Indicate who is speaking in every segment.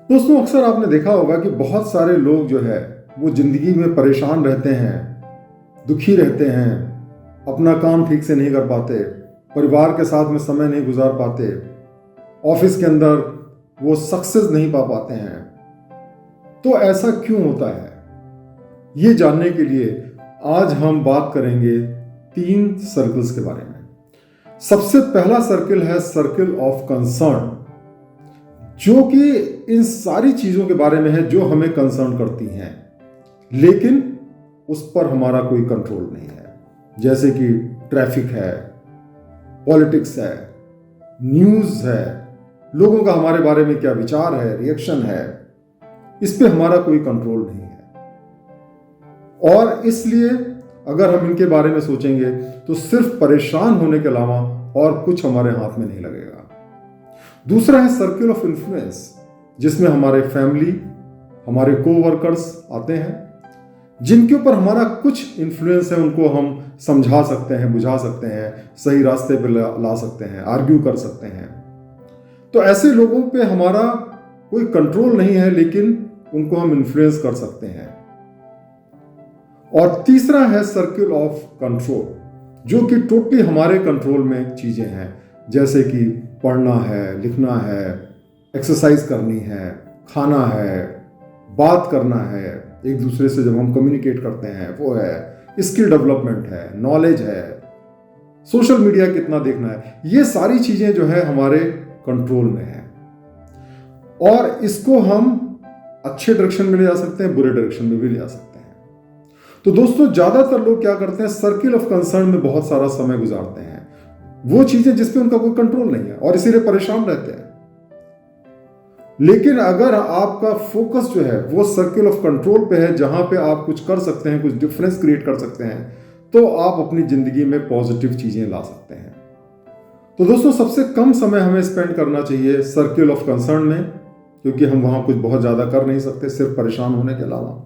Speaker 1: दोस्तों, अक्सर आपने देखा होगा कि बहुत सारे लोग जो है वो ज़िंदगी में परेशान रहते हैं, दुखी रहते हैं, अपना काम ठीक से नहीं कर पाते, परिवार के साथ में समय नहीं गुजार पाते, ऑफिस के अंदर वो सक्सेस नहीं पा पाते हैं। तो ऐसा क्यों होता है? ये जानने के लिए आज हम बात करेंगे 3 सर्कल्स के बारे में। सबसे पहला सर्कल है सर्कल ऑफ कंसर्न, जो कि इन सारी चीजों के बारे में है जो हमें कंसर्न करती हैं, लेकिन उस पर हमारा कोई कंट्रोल नहीं है। जैसे कि ट्रैफिक है, पॉलिटिक्स है, न्यूज है, लोगों का हमारे बारे में क्या विचार है, रिएक्शन है, इस पे हमारा कोई कंट्रोल नहीं है। और इसलिए अगर हम इनके बारे में सोचेंगे तो सिर्फ परेशान होने के अलावा और कुछ हमारे हाथ में नहीं लगेगा। दूसरा है सर्कल ऑफ इन्फ्लुएंस, जिसमें हमारे फैमिली, हमारे कोवर्कर्स आते हैं, जिनके ऊपर हमारा कुछ इन्फ्लुएंस है। उनको हम समझा सकते हैं, बुझा सकते हैं, सही रास्ते पर ला सकते हैं, आर्ग्यू कर सकते हैं। तो ऐसे लोगों पे हमारा कोई कंट्रोल नहीं है, लेकिन उनको हम इन्फ्लुएंस कर सकते हैं। और तीसरा है सर्कल ऑफ कंट्रोल, जो कि टोटली हमारे कंट्रोल में चीजें हैं, जैसे कि पढ़ना है, लिखना है, एक्सरसाइज करनी है, खाना है, बात करना है, एक दूसरे से जब हम कम्युनिकेट करते हैं वो है, स्किल डेवलपमेंट है, नॉलेज है, सोशल मीडिया कितना देखना है। ये सारी चीजें जो है हमारे कंट्रोल में है, और इसको हम अच्छे डायरेक्शन में ले जा सकते हैं, बुरे डायरेक्शन में भी ले जा सकते हैं। तो दोस्तों, ज्यादातर लोग क्या करते हैं, सर्किल ऑफ कंसर्न में बहुत सारा समय गुजारते हैं, वो चीजें जिस पे उनका कोई कंट्रोल नहीं है, और इसीलिए परेशान रहते हैं। लेकिन अगर आपका फोकस जो है वो सर्किल ऑफ कंट्रोल पे है, जहां पे आप कुछ कर सकते हैं, कुछ डिफरेंस क्रिएट कर सकते हैं, तो आप अपनी जिंदगी में पॉजिटिव चीजें ला सकते हैं। तो दोस्तों, सबसे कम समय हमें स्पेंड करना चाहिए सर्किल ऑफ कंसर्न में, क्योंकि हम वहां कुछ बहुत ज्यादा कर नहीं सकते सिर्फ परेशान होने के अलावा।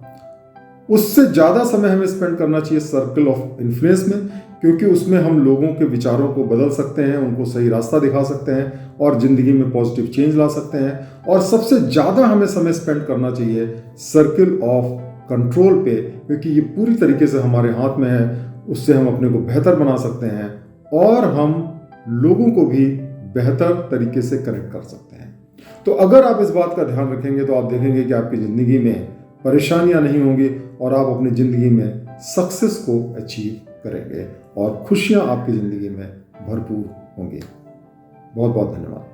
Speaker 1: उससे ज्यादा समय हमें स्पेंड करना चाहिए सर्कल ऑफ इन्फ्लुएंस में, क्योंकि उसमें हम लोगों के विचारों को बदल सकते हैं, उनको सही रास्ता दिखा सकते हैं और जिंदगी में पॉजिटिव चेंज ला सकते हैं। और सबसे ज्यादा हमें समय स्पेंड करना चाहिए सर्कल ऑफ कंट्रोल पे, क्योंकि ये पूरी तरीके से हमारे हाथ में है। उससे हम अपने को बेहतर बना सकते हैं और हम लोगों को भी बेहतर तरीके से कनेक्ट कर सकते हैं। तो अगर आप इस बात का ध्यान रखेंगे तो आप देखेंगे कि आपकी जिंदगी में परेशानियां नहीं होंगी और आप अपनी जिंदगी में सक्सेस को अचीव करेंगे और खुशियां आपकी जिंदगी में भरपूर होंगी। बहुत बहुत धन्यवाद।